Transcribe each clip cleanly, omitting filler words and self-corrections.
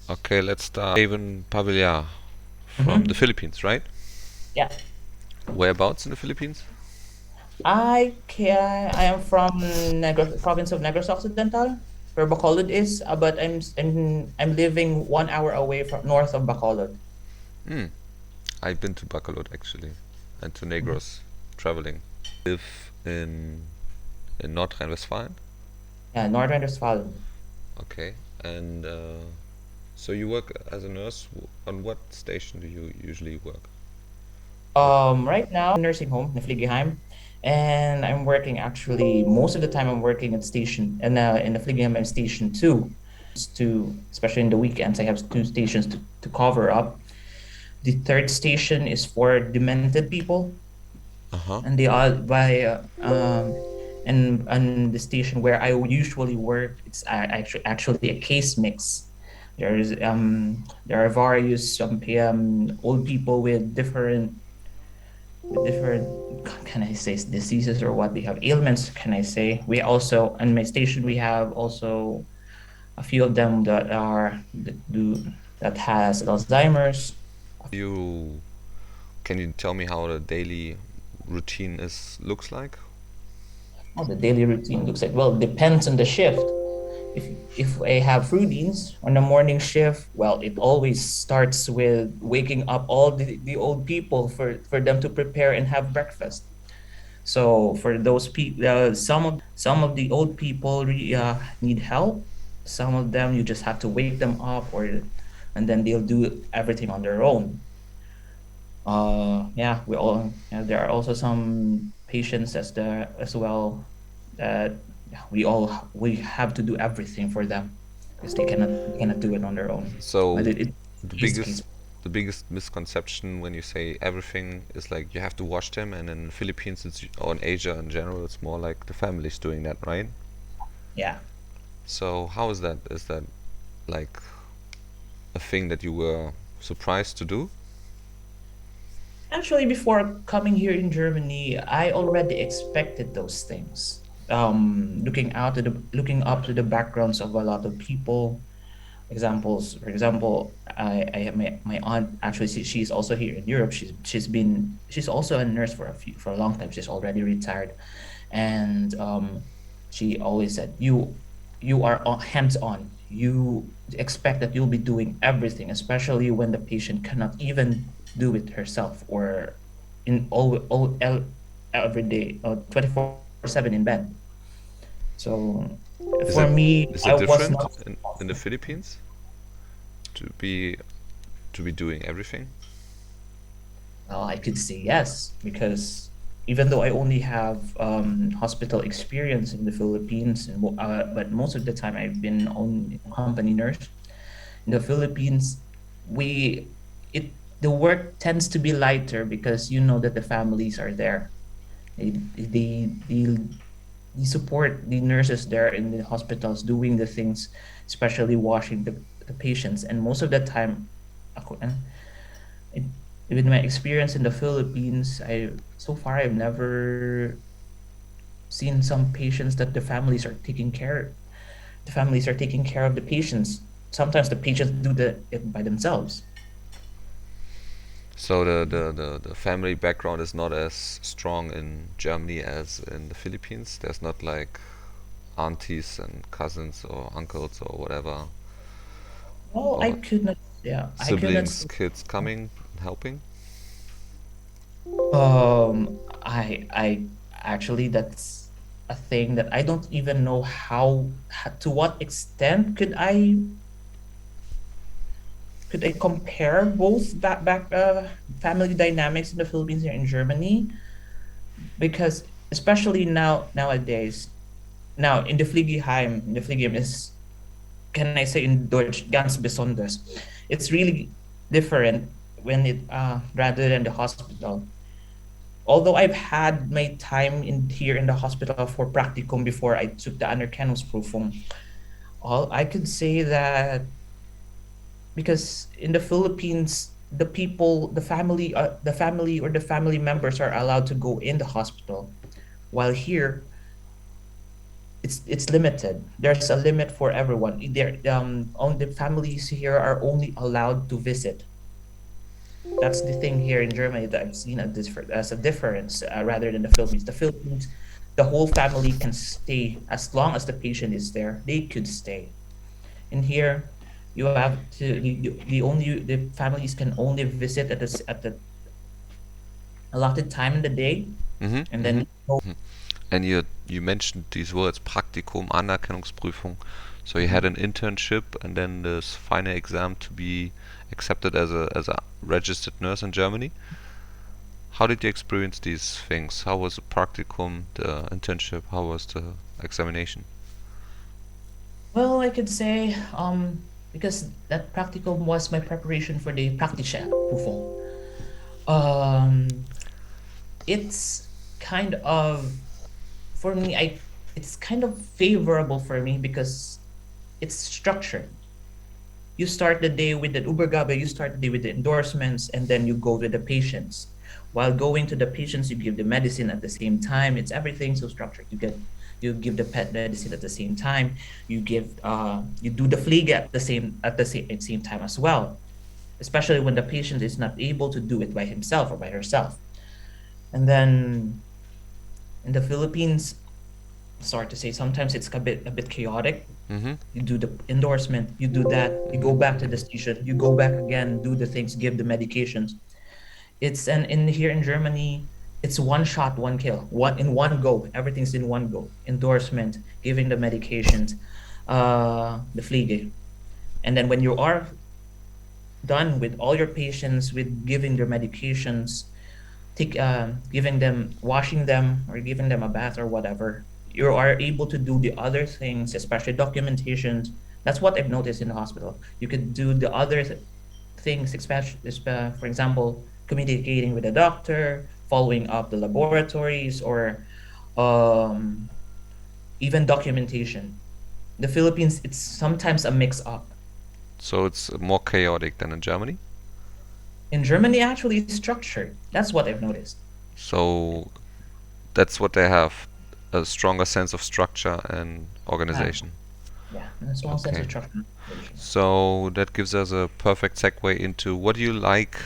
Okay, let's start. Daven Pavillar from the Mm-hmm. Philippines, right? Yeah. Whereabouts in the Philippines? I am from province of Negros Occidental, where Bacolod is, but I'm living 1 hour away from north of Bacolod. Hmm. I've been to Bacolod actually, and to Mhm. Negros, traveling. Live in North Rhine-Westphalia. Yeah, Northern Westphalen. Okay, and so you work as a nurse. On what station do you usually work? What? Right now in nursing home, Nifligiheim, and I'm working actually most of the time I'm working at station and in Nifligiheim I'm station two. To especially in the weekends I have two stations to cover up. The third station is for demented people, Uh huh. and they are by and the station where I usually work, it's actually a case mix. There are various old people with different, can I say, diseases, or what they have ailments, can I say. We also on my station we have also a few of them that has Alzheimer's. You can you tell me how the daily routine is looks like? How the daily routine looks like, well, it depends on the shift. If I have fruitines on the morning shift, well, it always starts with waking up all the old people for them to prepare and have breakfast. So for those people, some of the old people need help. Some of them you just have to wake them up, and then they'll do everything on their own. Yeah, there are also some patients as well that we have to do everything for them because they cannot do it on their own. But So it the case to case. biggest the biggest misconception when you say everything is like you have to watch them, and in the Philippines or in Asia in general, it's more like the family's doing that, right? Yeah. So how is that? Is that like a thing that you were surprised to do? Actually, before coming here in Germany, I already expected those things. Looking up to the backgrounds of a lot of people. For example, I have my aunt. Actually, she's also here in Europe. She's also a nurse for a long time. She's already retired, and she always said, you are hands on. You expect that you'll be doing everything, especially when the patient cannot even do it herself, or in every day, 24/7 in bed. So Is for it me, is I it was different not. in the Philippines to be doing everything? Well, I could say yes, because even though I only have hospital experience in the Philippines, but most of the time I've been on company nurse in the Philippines, we it the work tends to be lighter because you know that the families are there. They support the nurses there in the hospitals doing the things, especially washing the patients. And most of the time, it, with my experience in the Philippines, I've never seen some patients that the families are taking care of the patients. Sometimes the patients do it by themselves. So the family background is not as strong in Germany as in the Philippines. There's not like aunties and cousins or uncles or whatever, Well, or I could not siblings, kids coming and helping. I actually, that's a thing that I don't even know to what extent could I compare both back family dynamics in the Philippines and in Germany, because especially nowadays, now in the Fliegheim is, can I say in Deutsch, ganz besonders. It's really different when it rather than the hospital. Although I've had my time in here in the hospital for practicum before I took the Anerkennungsprüfung, all I could say that, because in the Philippines, the family or the family members are allowed to go in the hospital, while here it's limited. There's a limit for everyone. There on the families here are only allowed to visit. That's the thing here in Germany that I've seen as a difference rather than the Philippines. The Philippines, the whole family can stay as long as the patient is there. They could stay. In here, you have to the families can only visit at the allotted time in the day, Mhm, and then mhm. Mhm. And you mentioned these words, Praktikum, Anerkennungsprüfung. So you had an internship and then this final exam to be accepted as a registered nurse in Germany. How did you experience these things? How was the practicum, the internship? How was the examination? well, I could say because that practicum was my preparation for the Praktische Prüfung. Um, it's kind of for me. It's kind of favorable for me because it's structured. You start the day with the Ubergabe, you start the day with the endorsements, and then you go with the patients. While going to the patients, you give the medicine at the same time. It's everything so structured. You give the pet medicine at the same time. You do the fleege at the same time as well. Especially when the patient is not able to do it by himself or by herself. And then in the Philippines, sorry to say, sometimes it's a bit chaotic. Mm-hmm. You do the endorsement, you do that, you go back to the station, you go back again, do the things, give the medications. It's and in here in Germany, it's one shot, one kill, one in one go. Everything's in one go. Endorsement, giving the medications, the Fliege. And then when you are done with all your patients with giving their medications, giving them, washing them, or giving them a bath or whatever, you are able to do the other things, especially documentations. That's what I've noticed in the hospital. You could do the other things, especially, for example, communicating with the doctor, following up the laboratories, or um, even documentation. The Philippines, it's sometimes a mix up. So it's more chaotic than in Germany. In Germany, actually, it's structured. That's what I've noticed. So that's what they have, a stronger sense of structure and Yeah, organization. yeah, in a small sense Okay. of structure. So that gives us a perfect segue into what do you like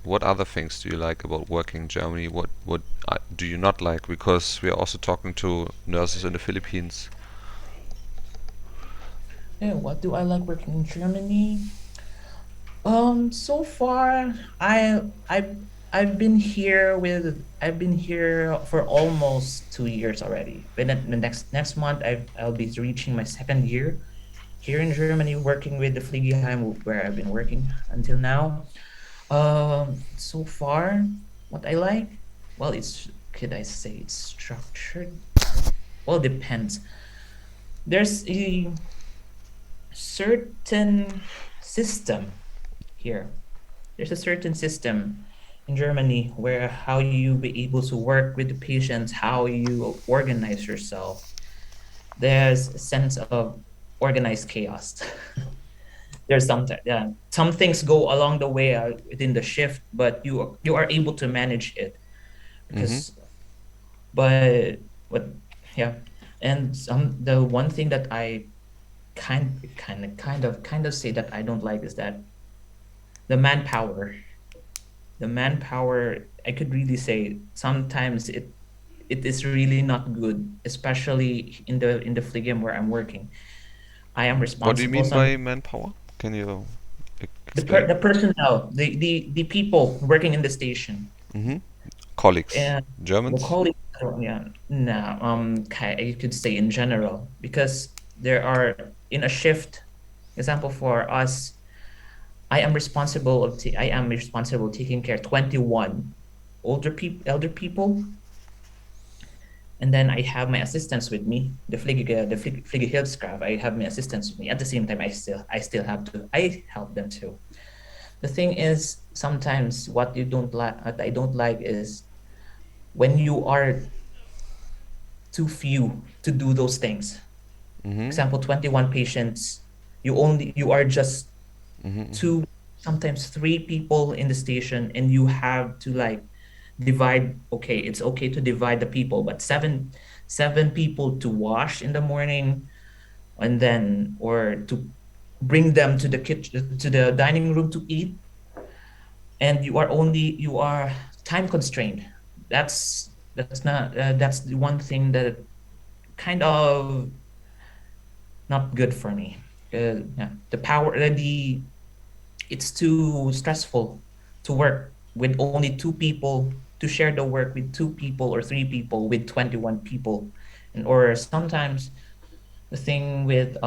what other things do you like about working in Germany? What do you not like? Because we are also talking to nurses in the Philippines. Yeah, what do I like working in Germany? So far, I've been here for almost 2 years already. But then the next month, I'll be reaching my second year here in Germany, working with the Fliegeheim where I've been working until now. So far, what I like, well, could I say it's structured? Well, depends. There's a certain system here. There's a certain system in Germany where how you be able to work with the patients, how you organize yourself. There's a sense of organized chaos. There's some things go along the way within the shift, but you are able to manage it Mm-hmm. because but yeah, and the one thing that I kind of say that I don't like is that the manpower the manpower. I could really say sometimes it is really not good, especially in the fligim where I'm working. I am What do you responsible mean some by manpower? Can you the explain? personnel, the people working in the station, Mm-hmm. Colleagues, and the Germans. colleagues. Yeah, no, you could say in general because there are in a shift. Example for us, I am responsible taking care 21 elder people, and then I have my assistants with me, the Hilfskraft. I have my assistants with me. At the same time, I still have to I help them too. The thing is, sometimes what I don't like is when you are too few to do those things. Mm-hmm. Example, 21 patients, you are just Mm-hmm. two, sometimes three people in the station, and you have to like divide. Okay, it's okay to divide the people, but seven people to wash in the morning, and then or to bring them to the kitchen to the dining room to eat, and you are time constrained. That's not that's the one thing that kind of not good for me. Yeah, the power the it's too stressful to work with only two people, to share the work with two people or three people with 21 people. And or sometimes the thing with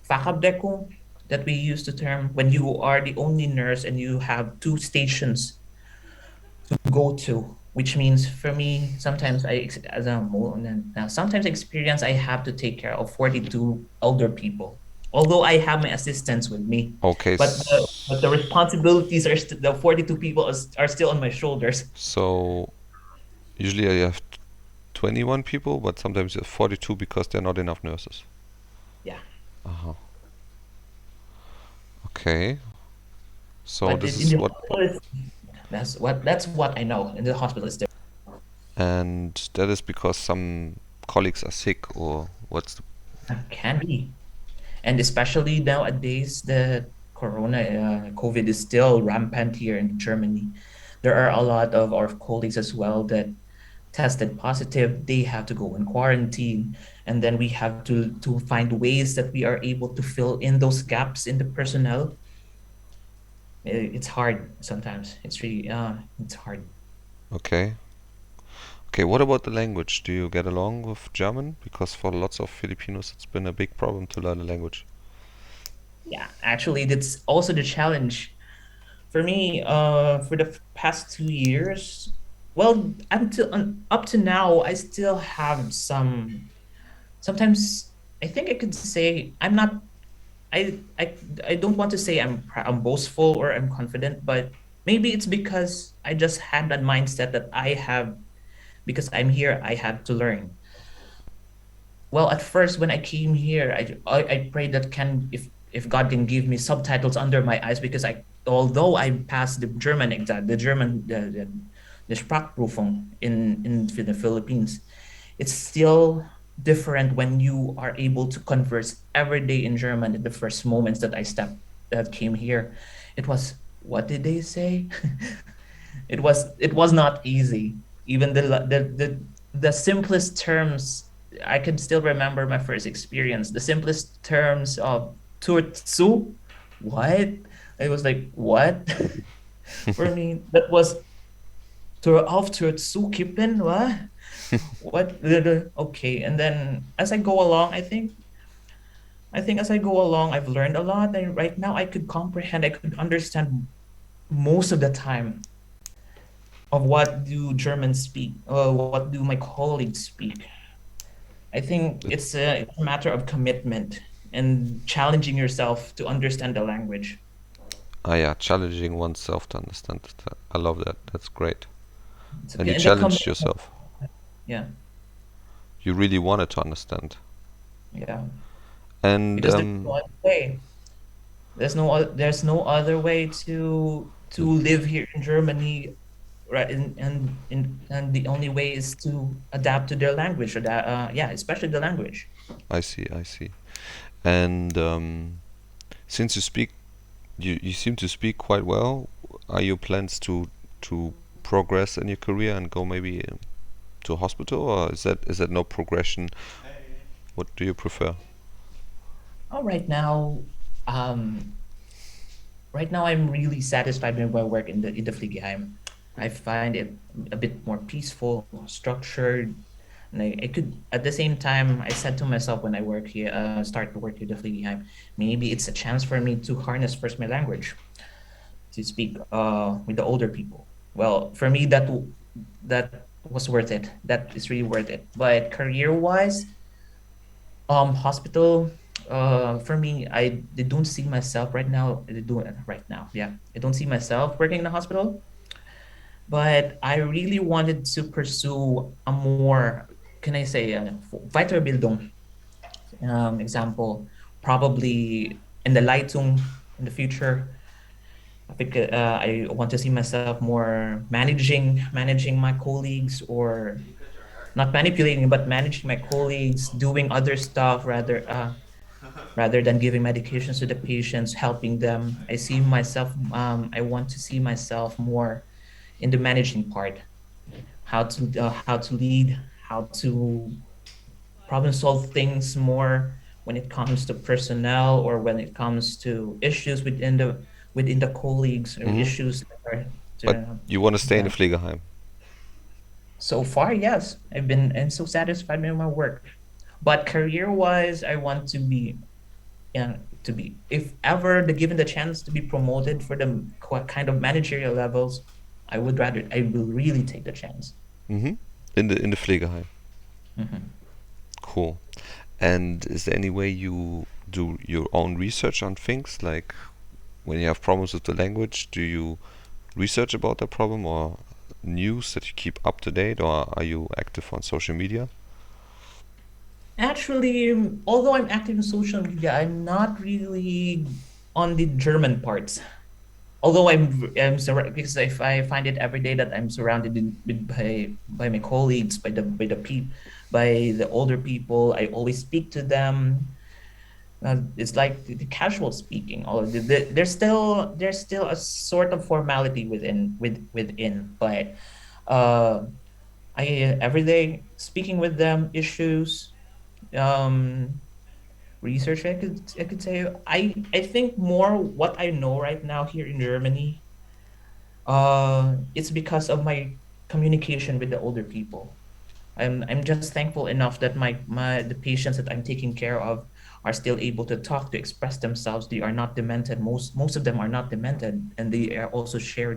fakabdeko that we use the term when you are the only nurse and you have two stations to go to, which means for me sometimes as a now sometimes experience I have to take care of 42 elder people, although I have my assistants with me, Okay, but the responsibilities the 42 people are still on my shoulders. so usually you have 21 people, but sometimes you have 42 because there are not enough nurses. Yeah, Uh-huh. Okay. So but this in is the what, hospital that's what I know. In the hospital is different. and that is because some colleagues are sick, or what's the, Can be. And especially nowadays the corona COVID is still rampant here in Germany. There are a lot of our colleagues as well that tested positive. They have to go in quarantine, and then we have to find ways that we are able to fill in those gaps in the personnel. It's hard sometimes. It's really it's hard. okay. Okay, what about the language? Do you get along with German? Because for lots of Filipinos, it's been a big problem to learn a language. Yeah, actually, that's also the challenge for me. For the past 2 years, well, up to now, I still have some. Sometimes I think I could say I'm not. I don't want to say I'm boastful or I'm confident, but maybe it's because I just had that mindset that I have because I'm here. I have to learn. Well, at first when I came here, I prayed that can if God can give me subtitles under my eyes, because I although I passed the German exam, the Sprachprüfung in the Philippines, it's still different when you are able to converse every day in German. In the first moments that I stepped that came here, it was, what did they say? It was not easy. Even the simplest terms, I can still remember my first experience. The simplest terms of turtsu, what? It was like, what? For me, that was tur auf turtsu kippen, what? What? Okay, and then as I go along, I think as I go along, I've learned a lot, and right now I could comprehend, I could understand most of the time of what do Germans speak, what do my colleagues speak. I think It, it's a matter of commitment and challenging yourself to understand the language. yeah, challenging oneself to understand it. I love that. That's great. It's And you okay, and the challenged commitment, yourself. yeah, You really wanted to understand. yeah, And because there's no other way. There's no other way to live here in Germany, right? And the only way is to adapt to their language, or that, yeah, especially the language. I see, I see. And since you seem to speak quite well, are your plans to progress in your career and go maybe to a hospital, or is that no progression? What do you prefer? Oh, um, right now I'm really satisfied with my work in the Fliegheim. I find it a bit more peaceful, structured, and I could at the same time I said to myself when I work here, start to work at the Fliegheim, maybe it's a chance for me to harness first my language, to speak with the older people. Well, for me that was worth it. That is really worth it. But career wise, hospital, for me, I don't see myself right now. I do it right now. Yeah, I don't see myself working in the hospital. But I really wanted to pursue a more, can I say, Weiterbildung, example, probably in the Leitung in the future. I think I want to see myself more managing my colleagues, or not manipulating, but managing my colleagues, doing other stuff rather than giving medications to the patients, helping them. I see myself. I want to see myself more in the managing part, how to lead, how to problem solve things more when it comes to personnel or when it comes to issues within the colleagues or Hmm. issues that are But you want to stay in the that Pflegeheim. so far, yes, I'm so satisfied with my work. But career wise, I want to be yeah, to be if ever the given the chance to be promoted for the kind of managerial levels, I will really take the chance. Hmm. In the Pflegeheim. Mhm. Cool. And is there any way you do your own research on things like when you have problems with the language? Do you research about that problem or news that you keep up to date, or are you active on social media? Actually, although I'm active in social media, I'm not really on the German parts. Although I'm surrounded because if I find it every day that I'm surrounded by my colleagues, by the older people, I always speak to them. It's like the casual speaking. There's still a sort of formality within, but uh, I every day speaking with them issues. Um, Research I could say I think more what I know right now here in Germany it's because of my communication with the older people. I'm just thankful enough that the patients that I'm taking care of are still able to talk, to express themselves. They are not demented. Most of them are not demented, and they are also share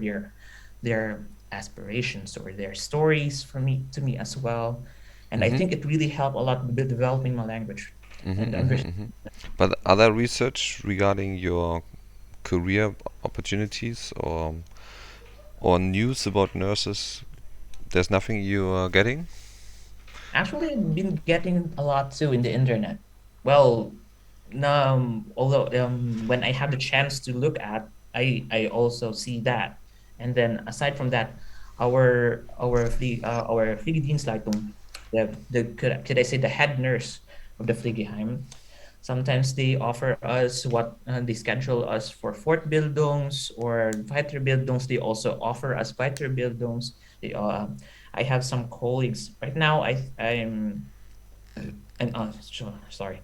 their aspirations or their stories for me to me as well. And I Mm-hmm. think it really helped a lot with developing my language Mm-hmm. and Mm-hmm. understanding. Mm-hmm. But other research regarding your career opportunities or news about nurses, there's nothing you are getting? Actually, I've been getting a lot too in the internet. Well, although when I have the chance to look at, I also see that. And then aside from that, our Pflegedienstleitung, could I say the head nurse of the Pflegeheim, sometimes they offer us they schedule us for Fortbildungs or Weiterbildungs. They also offer us Weiterbildungs. I have some colleagues right now. Sorry.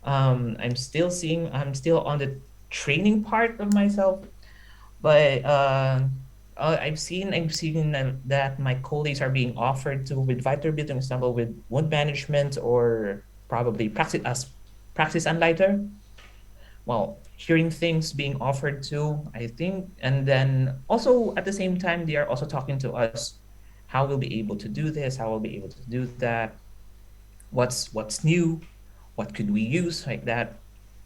I'm still on the training part of myself, but I've seen that my colleagues are being offered to with Weiterbildung, example with wound management or probably practice anleiter. Well, hearing things being offered to, I think, and then also at the same time, they are also talking to us how we'll be able to do this, how we'll be able to do that, what's new, what could we use like that.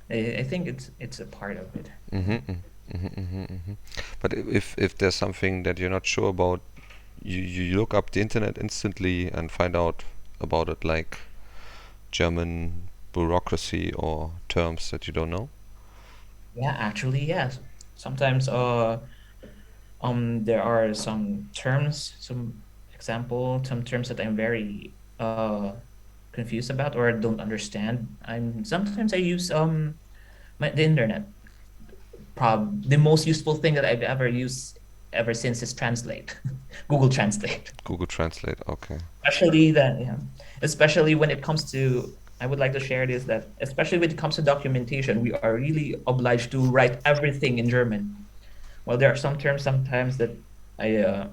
I think it's a part of it. Mm-hmm. Mm-hmm. Mm-hmm. Mm-hmm. But if there's something that you're not sure about, you look up the internet instantly and find out about it, like German bureaucracy or terms that you don't know. Yeah, actually, yes. Sometimes there are some terms that I'm very confused about or don't understand. I'm sometimes I use the internet. The most useful thing that I've ever used ever since is Translate, Google Translate. Google Translate. Okay. Especially that, yeah. Especially when it comes to, I would like to share this that especially when it comes to documentation, we are really obliged to write everything in German. Well, there are some terms sometimes that I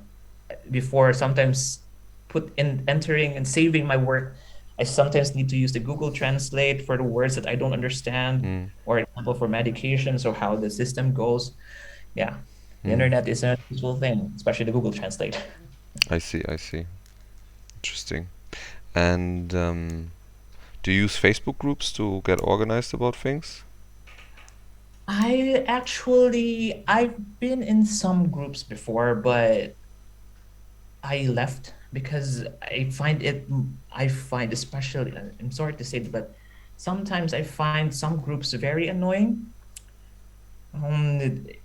before sometimes put in entering and saving my work, I sometimes need to use the Google Translate for the words that I don't understand, Mm. or example for medications or how the system goes. Yeah, the Mm. internet is a useful thing, especially the Google Translate. I see. I see. Interesting. And do you use Facebook groups to get organized about things? I've been in some groups before, but I left because I find especially, I'm sorry to say it, but sometimes I find some groups very annoying.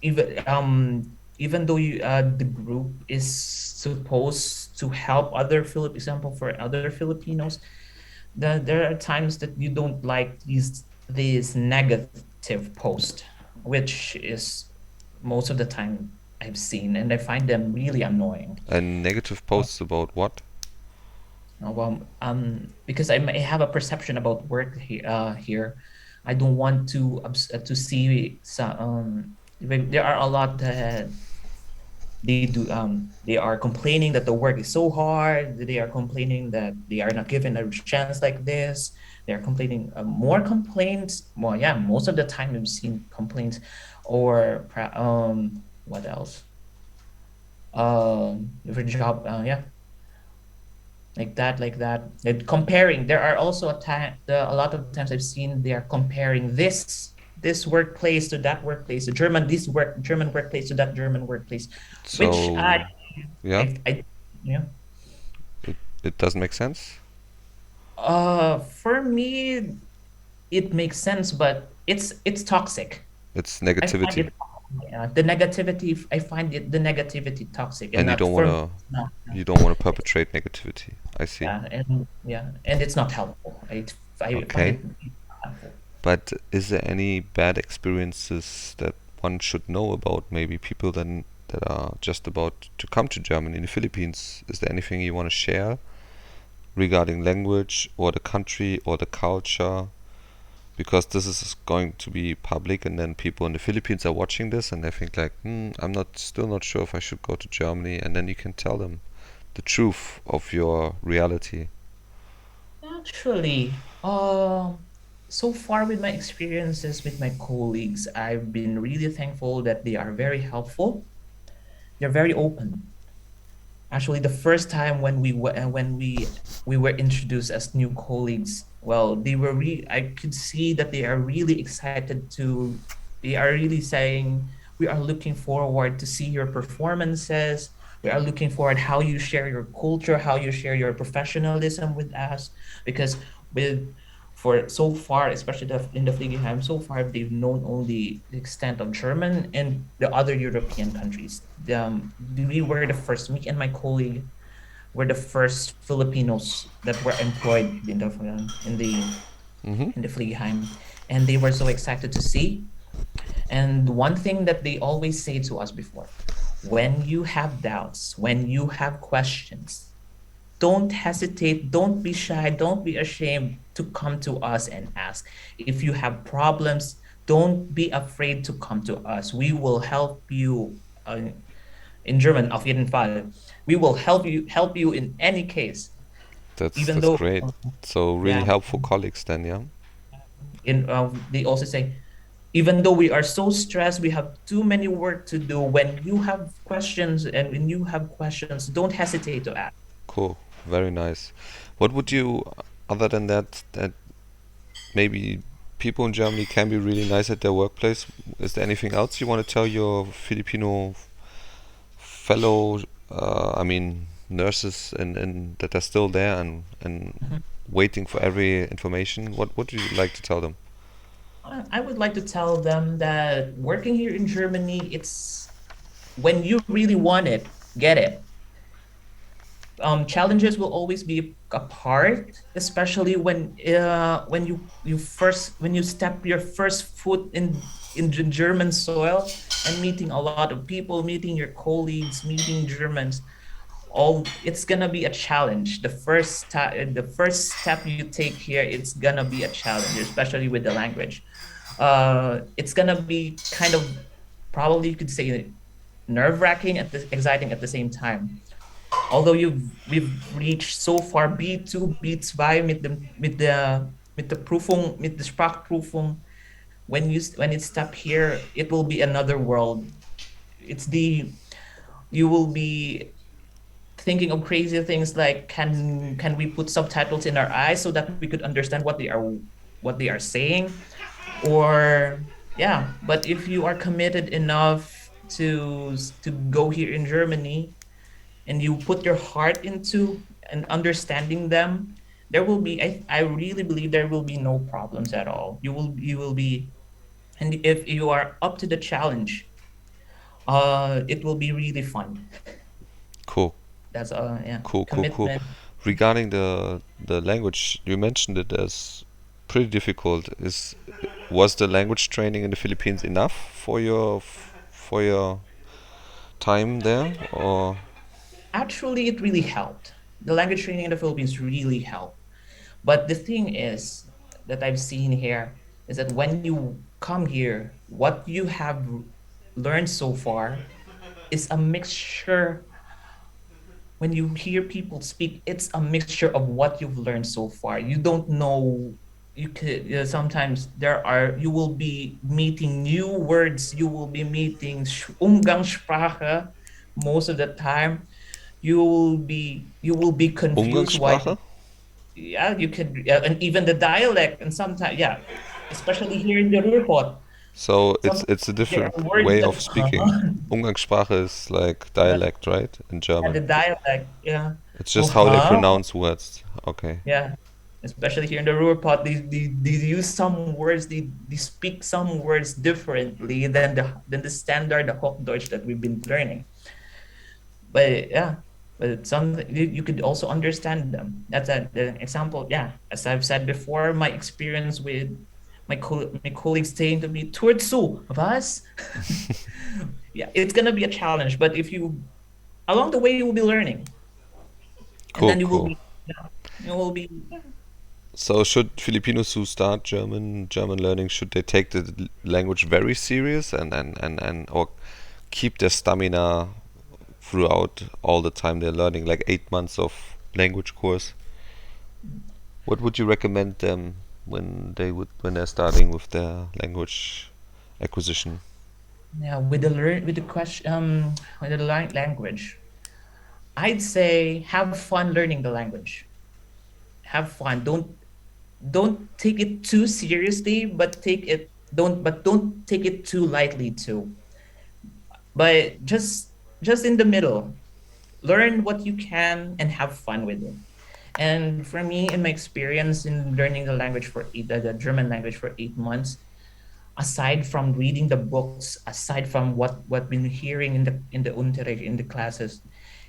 Even even though the group is supposed to help other Filip example for other Filipinos, there are times that you don't like these negative posts, which is most of the time I've seen, and I find them really annoying. And negative posts about what? Because I may have a perception about work here. I don't want to see there are a lot that they are complaining that the work is so hard. They are complaining that they are not given a chance like this. They are complaining more complaints. Well, yeah, most of the time I've seen complaints, or what else? For job, yeah, like that. And comparing. There are also a lot of times I've seen they are comparing this workplace to that workplace, the German workplace to that German workplace, which So, yeah, I yeah. it doesn't make sense. For me, it makes sense, but it's toxic. It's I find negativity, it the negativity. I find it the negativity toxic, and and not for me. No, you don't want to perpetrate negativity. I see. and it's not helpful. I find Okay. it helpful. But is there any bad experiences that one should know about? Maybe people then that are just about to come to Germany in the Philippines. Is there anything you want to share regarding language or the country or the culture? Because this is going to be public, and then people in the Philippines are watching this, and they think like, I'm not still not sure if I should go to Germany. And then you can tell them the truth of your reality. Actually, so far with my experiences with my colleagues, I've been really thankful that they are very helpful. They're very open. Actually, the first time when we were introduced as new colleagues, well, I could see that they are really excited to. They are really saying, "We are looking forward to see your performances. We are looking forward how you share your culture, how you share your professionalism with us." Because with for so far, especially in the Fliegheim, so far they've known only the extent of German and the other European countries. We were the first, me and my colleague were the first Filipinos that were employed Mm-hmm. in the Fliegheim, and they were so excited to see. And one thing that they always say to us before, when you have doubts, when you have questions, don't hesitate, don't be shy, don't be ashamed to come to us and ask. If you have problems, don't be afraid to come to us. We will help you. In German, auf jeden Fall. We will help you in any case, even That's though, great. So really yeah. helpful colleagues then, yeah. They also say, even though we are so stressed, we have too many work to do. When you have questions, don't hesitate to ask. Cool. Very nice. What would you, other than that maybe people in Germany can be really nice at their workplace. Is there anything else you want to tell your Filipino fellow, nurses and that are still there and Mhm. waiting for every information? What would you like to tell them? I would like to tell them that working here in Germany, it's when you really want it, get it. Challenges will always be a part, especially when you step your first foot in German soil and meeting a lot of people, meeting your colleagues, meeting Germans. All it's gonna be a challenge. The first step you take here, it's gonna be a challenge, especially with the language. It's gonna be kind of, probably you could say, nerve-wracking at the exciting at the same time. Although we've reached so far B2, B2 mit the Prüfung, mit the Sprachprüfung. When it's step here, it will be another world. It's the You will be thinking of crazy things like, can we put subtitles in our eyes so that we could understand what they are saying? Or yeah, but if you are committed enough to go here in Germany, and you put your heart into and understanding them, there will be, I really believe there will be no problems at all. You will be, and if you are up to the challenge, It will be really fun. Cool. That's yeah, Cool, cool, cool. commitment. Regarding the language, you mentioned it as pretty difficult. Is Was the language training in the Philippines enough for your time there, or Actually, it really helped. The language training in the Philippines really helped. But the thing is that I've seen here is that when you come here, what you have learned so far is a mixture. When you hear people speak, it's a mixture of what you've learned so far. You don't know. You could sometimes you will be meeting new words. You will be meeting Umgangssprache most of the time. You will be confused why. Umgangssprache? Yeah, you could, and even the dialect, and sometimes, yeah, especially here in the Ruhrpott, So sometimes it's a there different are words way that of speaking. Umgangssprache is like yeah, dialect, right? In yeah, German. the dialect, yeah. It's Oh, just how they huh? pronounce words. Okay. Yeah, especially here in the Ruhrpott, they use some words, they speak some words differently than the standard Hochdeutsch that we've been learning. But yeah, but some you could also understand them. That's the example. Yeah, as I've said before, my experience with my colleagues saying to me, "Towards was." Yeah, it's gonna be a challenge, but if you along the way you will be learning, and Cool, then you will cool. be, yeah, you will be. So should Filipinos who start German learning, should they take the language very serious and or keep their stamina throughout all the time they're learning, like 8 months of language course? What would you recommend them when they're starting with their language acquisition? Yeah, with the question with the language, I'd say have fun learning the language. Have fun. Don't take it too seriously, but don't take it too lightly too. But just in the middle, learn what you can and have fun with it. And for me, in my experience in learning the German language for 8 months, aside from reading the books, aside from what we've been hearing in the Unterricht, in the classes,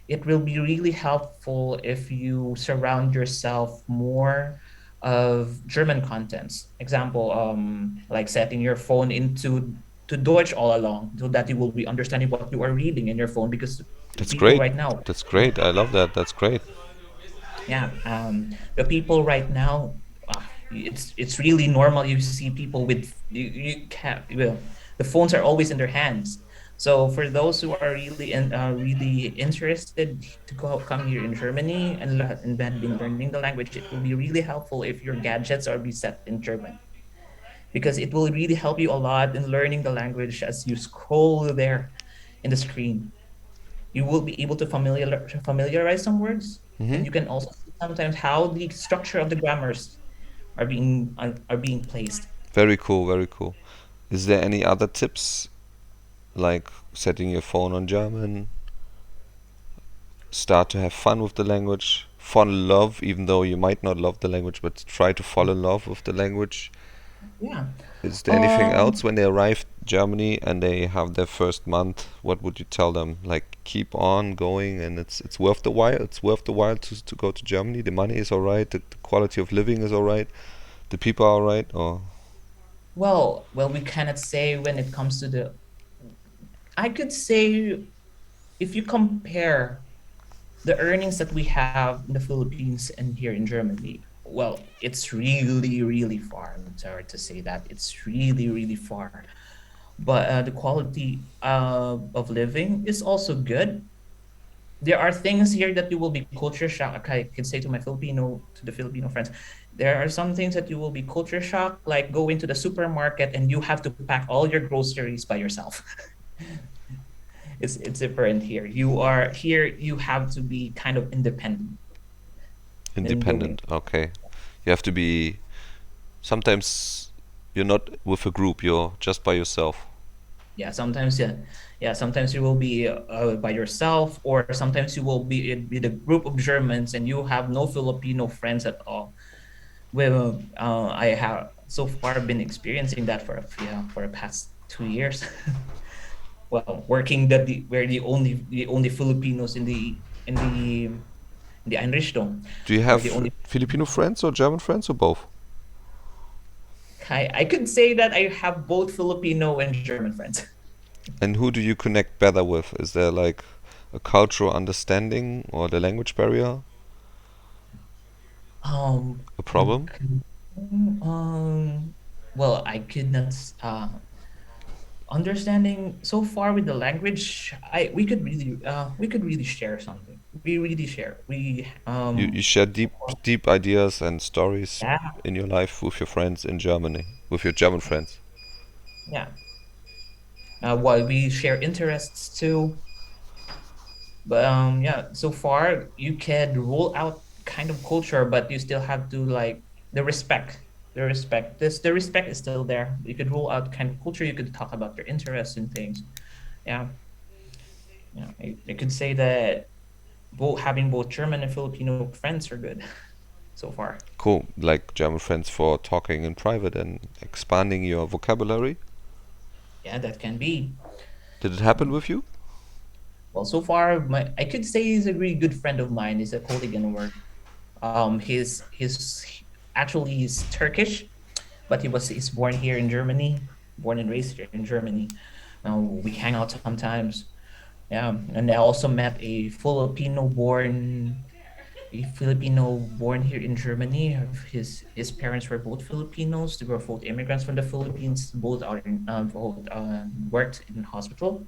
it will be really helpful if you surround yourself more of German contents. Example, like setting your phone into to Deutsch all along, so that you will be understanding what you are reading in your phone, because That's people great. right now, That's great. I love that. That's great. yeah, the people right now, it's really normal. You see people with you can't well, the phones are always in their hands. So for those who are really interested to come here in Germany and had been learning the language, it will be really helpful if your gadgets are be set in German, because it will really help you a lot in learning the language as you scroll there in the screen. You will be able to familiarize some words, Hmm. and you can also see sometimes how the structure of the grammars are being placed. Very cool. Very cool. Is there any other tips like setting your phone on German, start to have fun with the language, fall in love, even though you might not love the language, but try to fall in love with the language? Yeah. Is there anything else Um, when they arrive Germany and they have their first month? What would you tell them? Like keep on going, and it's worth the while. It's worth the while to go to Germany. The money is alright. The quality of living is alright. The people are alright. Or well, we cannot say when it comes to the. I could say if you compare the earnings that we have in the Philippines and here in Germany, well, it's really, really far. I'm sorry to say that it's really, really far. But the quality of living is also good. There are things here that you will be culture shock. I can say to the Filipino friends, there are some things that you will be culture shock, like go into the supermarket and you have to pack all your groceries by yourself. It's different here. You are here. You have to be kind of independent in doing. independent. Okay, you have to be. Sometimes you're not with a group. You're just by yourself. Yeah, sometimes, yeah. Sometimes you will be by yourself, or sometimes you will be with a group of Germans and you have no Filipino friends at all. Well, I have so far been experiencing that for the past 2 years. well, working that we're the only Filipinos in the Einrichtung. Do you We're the have only. Filipino friends or German friends or both? I could say that I have both Filipino and German friends. And who do you connect better with? Is there like a cultural understanding or the language barrier a In problem? well, I could not understanding so far with the language. I we could really share something. We really share. You share deep ideas and stories Yeah, in your life with your friends in Germany, with your German friends. yeah. While we share interests too. But yeah, so far you can roll out kind of culture, but you still have to like the respect. The respect is still there. You could roll out kind of culture. You could talk about your interests and things. Yeah, yeah. I could say that both having both German and Filipino friends are good so far. Cool, like German friends for talking in private and expanding your vocabulary. Yeah, that can be. Did it happen Um, with you? well, so far, I could say he's a really good friend of mine. He's a colleague in work. He's Turkish, but he's born here in Germany, born and raised here in Germany. Now we hang out sometimes. Yeah, and I also met a Filipino born here in Germany. His parents were both Filipinos. They were both immigrants from the Philippines. Both worked in hospital.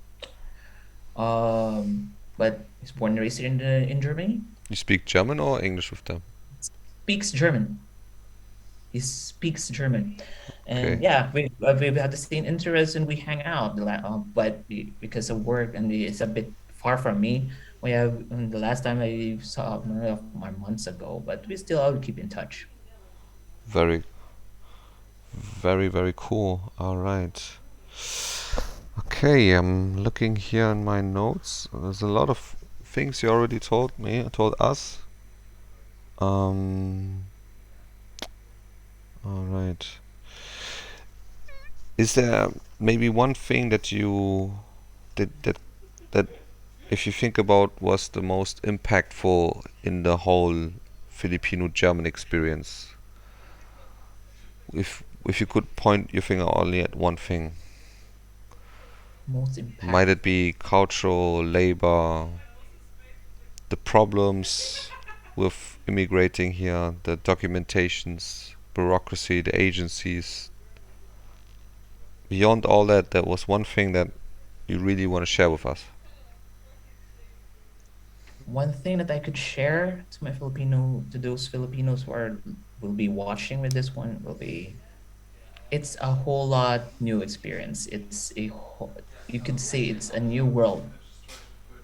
But he's born and raised in Germany. You speak German or English with them? Speaks German. He speaks German, Okay, and yeah, we've had the same interests and we hang out. But because of work and it's a bit far from me, we have the last time I saw him months ago, but we still all keep in touch. very, very cool. All right. Okay, I'm looking here in my notes. There's a lot of things you already told us. Um, all right. Is there maybe one thing that you did that if you think about was the most impactful in the whole Filipino German experience? If you could point your finger only at one thing, Most might it impactful. be cultural, labor, the problems with immigrating here, the documentations, bureaucracy, the agencies? Beyond all that, there was one thing that you really want to share with us. One thing that I could share to those Filipinos will be watching with this one will be it's a whole lot new experience. You could say it's a new world.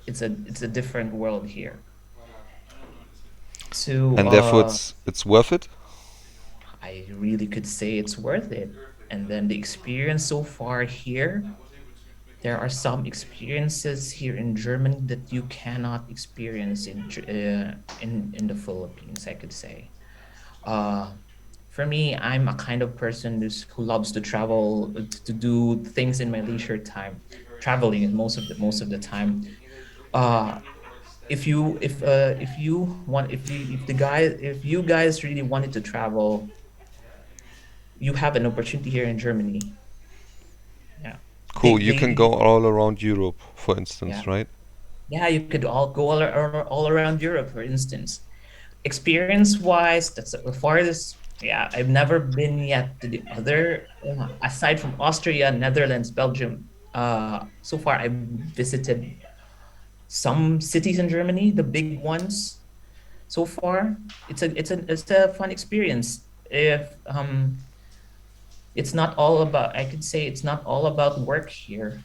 It's a different world here. So And therefore, it's worth it. I really could say it's worth it. And then the experience so far here, there are some experiences here in Germany that you cannot experience in the Philippines, I could say. Uh, for me, I'm a kind of person who loves to travel, to do things in my leisure time. Traveling is most of the time. Uh, if you guys really wanted to travel, you have an opportunity here in Germany. Yeah, Cool. You can they go all around Europe, for instance, yeah, right? yeah. You could all go all around Europe, for instance. Experience wise, that's the farthest. Yeah, I've never been yet to the other, aside from Austria, Netherlands, Belgium. So far I've visited some cities in Germany, the big ones. So far, it's a fun experience. If it's not all about I could say it's not all about work here.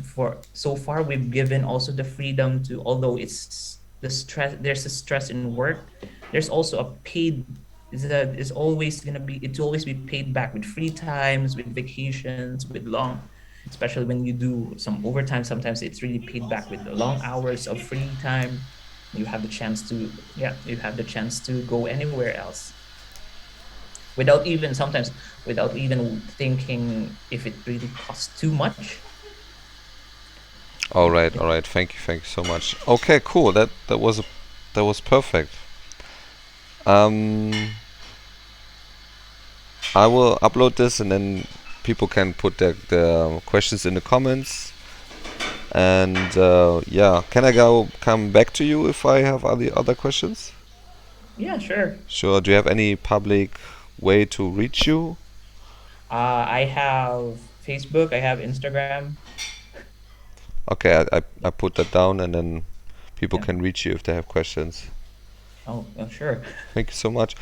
For so far we've given also the freedom to, although there's a stress in work, there's also a paid is that is always gonna be it's always be paid back with free times, with vacations, with long, especially when you do some overtime, sometimes it's really paid back with the long hours of free time. You have the chance to go anywhere else without even thinking if it really costs too much. All right, all right. Thank you so much. Okay, cool. That was perfect. Um, I will upload this and then people can put their questions in the comments. And yeah, can I come back to you if I have other questions? Yeah, sure. Sure. Do you have any public way to reach you? I have Facebook, I have Instagram. Okay, I put that down and then people Yeah. can reach you if they have questions. Oh, sure. Thank you so much.